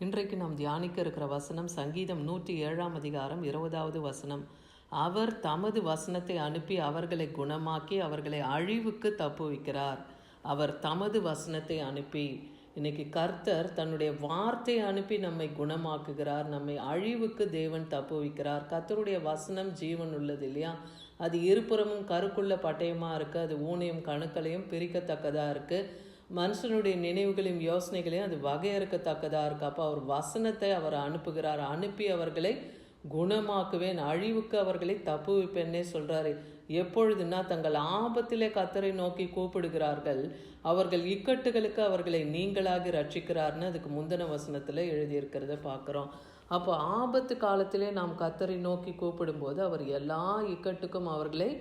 இன்றைக்கு நாம் தியானிக்க இருக்கிற வசனம் சங்கீதம் 107 அதிகாரம் 20வது வசனம். அவர் தமது வசனத்தை அனுப்பி அவர்களை குணமாக்கி அவர்களை அழிவுக்கு தப்புவிக்கிறார். அவர் தமது வசனத்தை அனுப்பி, இன்னைக்கு கர்த்தர் தன்னுடைய வார்த்தையை அனுப்பி நம்மை குணமாக்குகிறார், நம்மை அழிவுக்கு தேவன் தப்புவிக்கிறார். கர்த்தருடைய வசனம் ஜீவன் உள்ளது இல்லையா? அது இருபுறமும் கருக்குள்ள பட்டயமாக இருக்குது. அது ஊனையும் கணுக்களையும் பிரிக்கத்தக்கதாக இருக்குது. மனுஷனுடைய நினைவுகளையும் யோசனைகளையும் அது வகையறுக்கத்தக்கதாக இருக்குது. அப்போ அவர் வசனத்தை அவர் அனுப்புகிறார். அனுப்பி அவர்களை குணமாக்குவேன், அழிவுக்கு அவர்களை தப்புவிப்பேன்னே சொல்கிறாரு. எப்பொழுதுன்னா தங்கள் ஆபத்திலே கர்த்தரை நோக்கி கூப்பிடுகிறார்கள், அவர்கள் இக்கட்டுகளுக்கு அவர்களை நீங்களாகி ரட்சிக்கிறார்னு அதுக்கு முந்தின வசனத்தில் எழுதியிருக்கிறத பார்க்குறோம். அப்போ ஆபத்து காலத்திலே நாம் கர்த்தரை நோக்கி கூப்பிடும்போது அவர் எல்லா இக்கட்டுக்கும் அவர்களை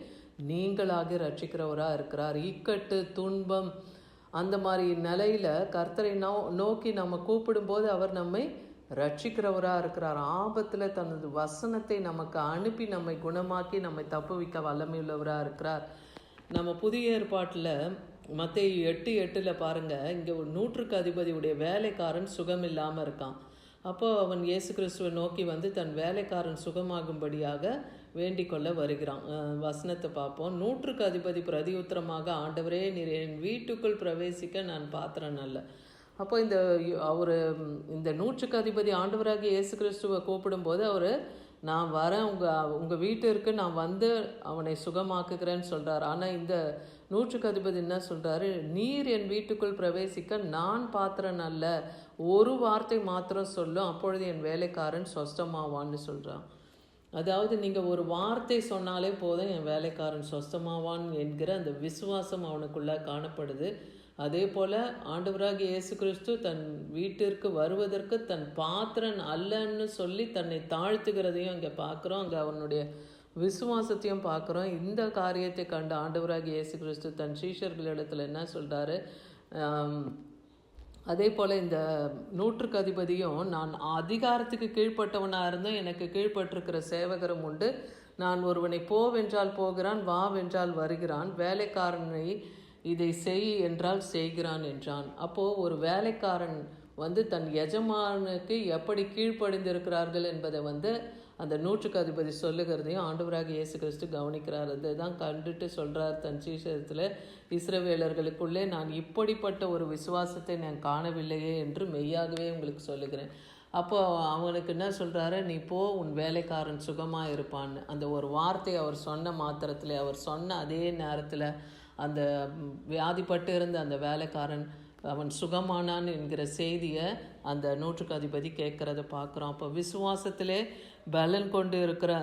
நீங்களாகி ரட்சிக்கிறவராக இருக்கிறார். இக்கட்டு, துன்பம், அந்த மாதிரி நிலையில் கர்த்தரை நோக்கி நம்ம கூப்பிடும்போது அவர் நம்மை ரட்சிக்கிறவராக இருக்கிறார். ஆபத்தில் தனது வசனத்தை நமக்கு அனுப்பி நம்மை குணமாக்கி நம்மை தப்புவிக்க வல்லமையுள்ளவராக இருக்கிறார். நம்ம புதிய ஏற்பாட்டில் மத்தேயு 8:8 பாருங்கள், இங்கே ஒரு 100க்கு அதிபதியுடைய வேலைக்காரன் சுகம் இல்லாமல் இருக்கான். அப்போ அவன் இயேசு கிறிஸ்துவை நோக்கி வந்து தன் வேலைக்காரன் சுகமாகும்படியாக வேண்டிக் கொள்ள வருகிறான். வசனத்தை பார்ப்போம். 100க்கு அதிபதி பிரதியுத்தரமாக, ஆண்டவரே, நீர் என் வீட்டுக்குள் பிரவேசிக்க நான் பாத்திரன் அல்ல. அப்போ அவர் இந்த 100க்கு அதிபதி ஆண்டவராக இயேசு கிறிஸ்துவை கூப்பிடும்போது அவர், நான் வரேன், உங்கள் வீட்டிற்கு நான் வந்து அவனை சுகமாக்குகிறேன்னு சொல்கிறார். ஆனால் இந்த 100க்கு அதிபதி என்ன சொல்கிறாரு? நீர் என் வீட்டுக்குள் பிரவேசிக்க நான் பாத்திரன் அல்ல, ஒரு வார்த்தை மாத்திரம் சொல்லும், அப்பொழுது என் வேலைக்காரன் சொஸ்தமாவான்னு சொல்கிறான். அதாவது நீங்கள் ஒரு வார்த்தை சொன்னாலே போதும் என் வேலைக்காரன் சொஸ்தமாவான் என்கிற அந்த விசுவாசம் அவனுக்குள்ளே காணப்படுது. அதே போல் ஆண்டவராகிய இயேசு கிறிஸ்து தன் வீட்டிற்கு வருவதற்கு தன் பாத்திரன் அல்லன்னு சொல்லி தன்னை தாழ்த்துகிறதையும் அங்கே பார்க்குறோம். அங்கே அவனுடைய விசுவாசத்தையும் பார்க்குறோம். இந்த காரியத்தை கண்டு ஆண்டவராகிய இயேசு கிறிஸ்து தன் சீஷர்களிடத்தில் என்ன சொல்கிறாரு? அதே போல் இந்த 100க்கு அதிபதியும், நான் அதிகாரத்துக்கு கீழ்ப்பட்டவனாக இருந்தும் எனக்கு கீழ்ப்பட்டிருக்கிற சேவகரும் உண்டு. நான் ஒருவனை போவென்றால் போகிறான், வாவென்றால் வருகிறான், வேலைக்காரனை இதை செய் என்றால் செய்கிறான் என்றான். அப்போது ஒரு வேலைக்காரன் வந்து தன் எஜமானுக்கு எப்படி கீழ்ப்படிந்திருக்கிறார்கள் என்பதை வந்து அந்த 100க்கு அதிபதி சொல்லுகிறதையும் ஆண்டவராக இயேசு கிறிஸ்து கவனிக்கிறார். அதை தான் கண்டுட்டு சொல்கிறார் தன் சீஷத்தில், இஸ்ரவேலர்களுக்குள்ளே நான் இப்படிப்பட்ட ஒரு விசுவாசத்தை நான் காணவில்லையே என்று மெய்யாகவே உங்களுக்கு சொல்லுகிறேன். அப்போ அவனுக்கு என்ன சொல்கிறாரு? நீ போ, உன் வேலைக்காரன் சுகமாக இருப்பான்னு. அந்த ஒரு வார்த்தை அவர் சொன்ன மாத்திரத்தில், அவர் சொன்ன அதே நேரத்தில் அந்த வியாதிப்பட்டு இருந்த அந்த வேலைக்காரன் அவன் சுகமானான் என்கிற செய்தியை அந்த 100க்கு அதிபதி கேட்குறத பார்க்குறோம். அப்போ விசுவாசத்திலே பலன் கொண்டு இருக்கிற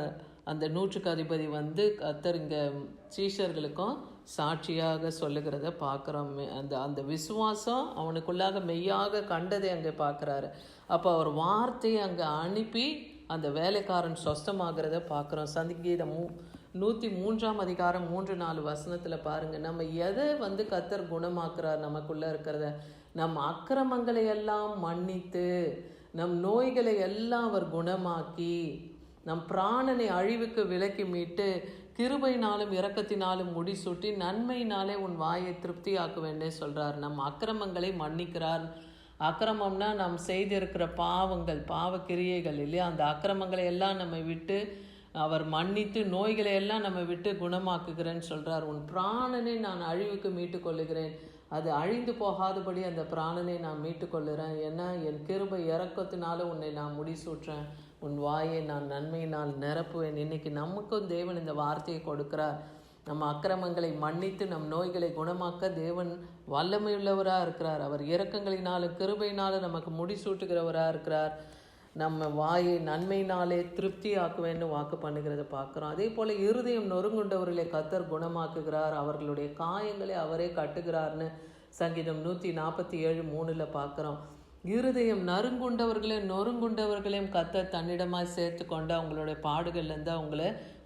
அந்த 100க்கு அதிபதி வந்து கர்த்தர் இங்கே சீஷர்களுக்கும் சாட்சியாக சொல்லுகிறத பார்க்குறோம். அந்த விசுவாசம் அவனுக்குள்ளாக மெய்யாக கண்டதை அங்கே பார்க்குறாரு. அப்போ அவர் வார்த்தையை அங்கே அனுப்பி அந்த வேலைக்காரன் சொஸ்தமாகிறத பார்க்குறோம். சங்கீதம் 103 அதிகாரம் 3-4 வசனத்தில் பாருங்கள், நம்ம எதை வந்து கர்த்தர் குணமாக்குறார்? நமக்குள்ளே இருக்கிறத, நம் அக்கிரமங்களை எல்லாம் மன்னித்து நம் நோய்களை எல்லாம் அவர் குணமாக்கி நம் பிராணனை அழிவுக்கு விலக்கி மீட்டு கிருபையினாலும் இரக்கத்தினாலும் முடிசூட்டி நன்மையினாலே உன் வாயை திருப்தியாக்குவேன்னே சொல்கிறார். நம் அக்கிரமங்களை மன்னிக்கிறார். அக்கிரமம்னா நாம் செய்திருக்கிற பாவங்கள், பாவக்கிரியைகள் இல்லையா? அந்த அக்கிரமங்களை எல்லாம் நம்மை விட்டு அவர் மன்னித்து நோய்களை எல்லாம் நம்ம விட்டு குணமாக்குகிறேன்னு சொல்கிறார். உன் பிராணனை நான் அழிவுக்கு மீட்டு கொள்ளுகிறேன், அது அழிந்து போகாதபடி அந்த பிராணனை நான் மீட்டு கொள்ளுறேன். ஏன்னா என் கிருபை இறக்கத்தினால உன்னை நான் முடிசூட்டுறேன், உன் வாயை நான் நன்மையினால் நிரப்புவேன். இன்னைக்கு நமக்கும் தேவன் இந்த வார்த்தையை கொடுக்கிறார். நம்ம அக்கிரமங்களை மன்னித்து நம் நோய்களை குணமாக்க தேவன் வல்லமையுள்ளவராக இருக்கிறார். அவர் இரக்கங்களினாலும் கிருபையினாலும் நமக்கு முடிசூட்டுகிறவராக இருக்கிறார். நம்ம வாயை நன்மையினாலே திருப்தி ஆக்குவேன்னு வாக்கு பண்ணுகிறத பார்க்குறோம். அதே போல் இருதயம் நொறுங்குண்டவர்களை கர்த்தர் குணமாக்குகிறார், அவர்களுடைய காயங்களை அவரே கட்டுகிறார்னு சங்கீதம் 147:3 பார்க்குறோம். இருதயம் நொறுங்குண்டவர்களையும் கர்த்தர் தன்னிடமாய் சேர்த்து கொண்டு அவங்களுடைய பாடுகள்லேருந்து அவங்கள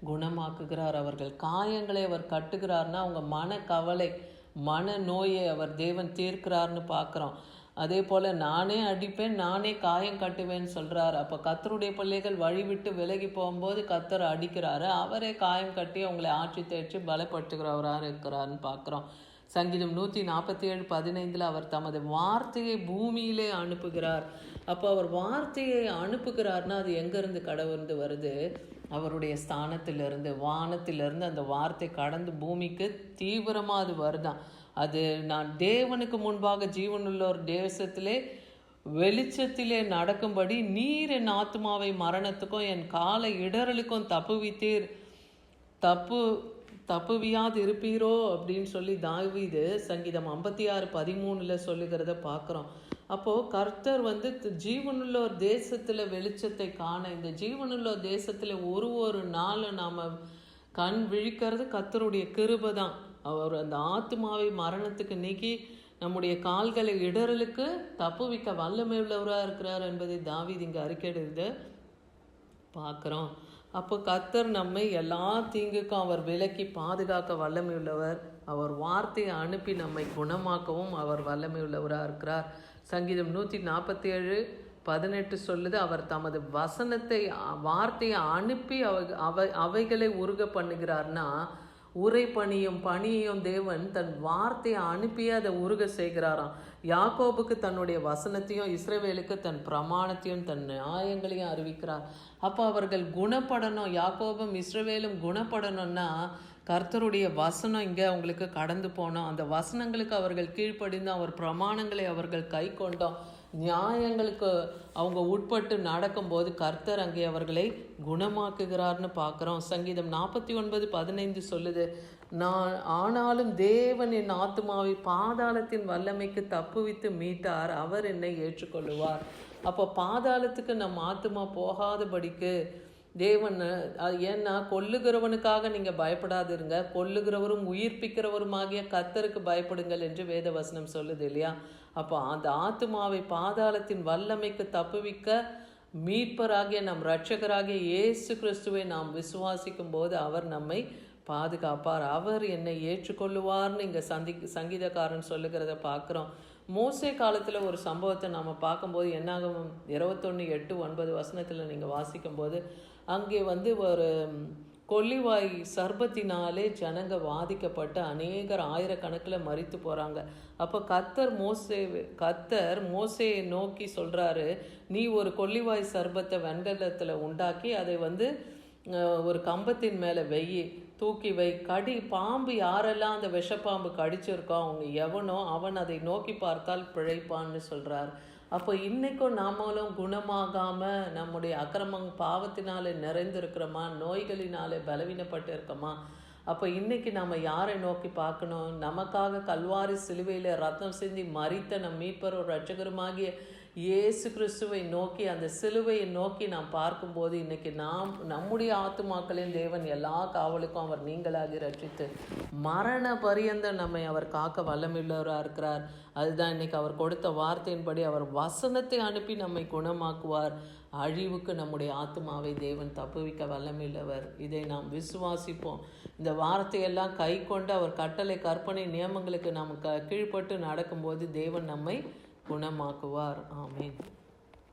குணமாக்குகிறார். அவர்கள் காயங்களை அவர் கட்டுகிறார்னா அவங்க மன கவலை, மன நோயை அவர் தேவன் தீர்க்கிறார்னு பார்க்குறோம். அதே போல் நானே அடிப்பேன், நானே காயம் கட்டுவேன்னு சொல்கிறார். அப்போ கர்த்தருடைய பிள்ளைகள் வழிவிட்டு விலகி போகும்போது கர்த்தர் அடிக்கிறாரு, அவரே காயம் கட்டி அவங்களை ஆட்சி தேய்ச்சி பலப்படுத்துகிறவராக இருக்கிறாருன்னு பார்க்குறோம். சங்கீதம் 147:15 அவர் தமது வார்த்தையை பூமியிலே அனுப்புகிறார். அப்போ அவர் வார்த்தையை அனுப்புகிறார்னா அது எங்கேருந்து கடவுந்து வருது? அவருடைய ஸ்தானத்திலிருந்து, வானத்திலிருந்து அந்த வார்த்தை கடந்து பூமிக்கு தீவிரமாக அது வருதான். அது நான் தேவனுக்கு முன்பாக ஜீவனுள்ளோர் தேசத்திலே வெளிச்சத்திலே நடக்கும்படி நீர் என் ஆத்மாவை மரணத்துக்கும் என் காலை இடறலுக்கும் தப்புவித்தீர், தப்புவியாது இருப்பீரோ அப்படின்னு சொல்லி தாவீது சங்கீதம் 56:13 சொல்லுகிறத பார்க்குறோம். அப்போது கர்த்தர் வந்து ஜீவனுள்ள ஒரு தேசத்தில் வெளிச்சத்தை காண, இந்த ஜீவனுள்ள ஒரு தேசத்தில் ஒரு நாளும் நாம் கண் விழிக்கிறது கர்த்தருடைய கிருபை தான். அவர் அந்த ஆத்மாவை மரணத்துக்கு நீக்கி நம்முடைய கால்களை இடறலுக்கு தப்புவிக்க வல்லமை உள்ளவராக இருக்கிறார் என்பதை தாவீது இங்கே அறிக்கையிடுது பார்க்குறோம். அப்போ கர்த்தர் நம்மை எல்லா தீங்குக்கும் அவர் விலக்கி பாதுகாக்க வல்லமை உள்ளவர். அவர் வார்த்தையை அனுப்பி நம்மை குணமாக்கவும் அவர் வல்லமை உள்ளவராக இருக்கிறார். சங்கீதம் 147:18 சொல்லுது, அவர் தமது வசனத்தை வார்த்தையை அனுப்பி அவைகளை உருக பண்ணுகிறார்னா, உரை பணியையும் தேவன் தன் வார்த்தையை அனுப்பியே அதை உருக செய்கிறாராம். யாக்கோபுக்கு தன்னுடைய வசனத்தையும் இஸ்ரவேலுக்கு தன் பிரமாணத்தையும் தன் நியாயங்களையும் அறிவிக்கிறார். அப்போ அவர்கள் குணப்படணும், யாக்கோபும் இஸ்ரவேலும் குணப்படணும்னா கர்த்தருடைய வசனம் இங்கே அவங்களுக்கு கடந்து போனோம். அந்த வசனங்களுக்கு அவர்கள் கீழ்ப்படிந்து அவர் பிரமாணங்களை அவர்கள் கை கொண்டோம், நியாயங்களுக்கு அவங்க உட்பட்டு நடக்கும்போது கர்த்தர் அங்கே அவர்களை குணமாக்குகிறார்னு பார்க்குறோம். சங்கீதம் 49:15 சொல்லுது, ஆனாலும் தேவன் என் ஆத்துமாவை பாதாளத்தின் வல்லமைக்கு தப்புவித்து மீட்டார், அவர் என்னை ஏற்றுக்கொள்ளுவார். அப்போ பாதாளத்துக்கு நம் ஆத்துமா போகாதபடிக்கு தேவன், ஏன்னா கொல்லுகிறவனுக்காக நீங்கள் பயப்படாதிருங்க, கொல்லுகிறவரும் உயிர்ப்பிக்கிறவருமாகிய கர்த்தருக்கு பயப்படுங்கள் என்று வேத வசனம் சொல்லுது இல்லையா? அப்போ அந்த ஆத்துமாவை பாதாளத்தின் வல்லமைக்கு தப்புவிக்க மீட்பராகிய நம் இரட்சகராகிய இயேசு கிறிஸ்துவை நாம் விசுவாசிக்கும் போது அவர் நம்மை பாதுகாப்பார், அவர் என்னை ஏற்றுக்கொள்ளுவார்னு இங்கே சங்கீதக்காரன் சொல்லுகிறத பார்க்குறோம். மோசே காலத்தில் ஒரு சம்பவத்தை நம்ம பார்க்கும்போது என்னாகும், 21:8-9 நீங்கள் வாசிக்கும்போது அங்கே வந்து ஒரு கொல்லிவாய் சர்பத்தினாலே ஜனங்க பாதிக்கப்பட்டு அநேகர் ஆயிரக்கணக்கில் மரித்து போகிறாங்க. அப்போ கர்த்தர் மோசேயை நோக்கி சொல்கிறாரு, நீ ஒரு கொல்லிவாய் சர்பத்தை வெண்கலத்தில் உண்டாக்கி அதை வந்து ஒரு கம்பத்தின் மேலே தூக்கி வை, பாம்பு யாரெல்லாம் அந்த விஷப்பாம்பு கடிச்சிருக்கோ அவங்க எவனோ அவன் அதை நோக்கி பார்த்தால் பிழைப்பான்னு சொல்கிறார். அப்போ இன்றைக்கும் நாமளும் குணமாகாமல் நம்முடைய பாவத்தினாலே நிறைந்திருக்கிறோமா, நோய்களினாலே பலவீனப்பட்டு இருக்கோமா? அப்போ இன்றைக்கி நம்ம யாரை நோக்கி பார்க்கணும்? நமக்காக கல்வாரி சிலுவையில் ரத்தம் சிந்தி மரித்த நம் மீட்பரும் இரட்சகருமாகிய இயேசு கிறிஸ்துவை நோக்கி, அந்த சிலுவையை நோக்கி நாம் பார்க்கும்போது இன்றைக்கி நம்முடைய ஆத்துமாக்களின் தேவன் எல்லா காவலுக்கும் அவர் நீங்களாகி ரட்சித்து மரண பரியந்தம் நம்மை அவர் காக்க வல்லமையுள்ளவராக இருக்கிறார். அதுதான் இன்றைக்கி அவர் கொடுத்த வார்த்தையின்படி அவர் வசனத்தை அனுப்பி நம்மை குணமாக்குவார். அழிவுக்கு நம்முடைய ஆத்துமாவை தேவன் தப்புவிக்க வல்லமையுள்ளவர். இதை நாம் விசுவாசிப்போம். இந்த வார்த்தையெல்லாம் கை கொண்டு அவர் கட்டளை கற்பனை நியமங்களுக்கு நாம் கீழ்ப்பட்டு நடக்கும்போது தேவன் நம்மை குணமாக்குவார். ஆமென்.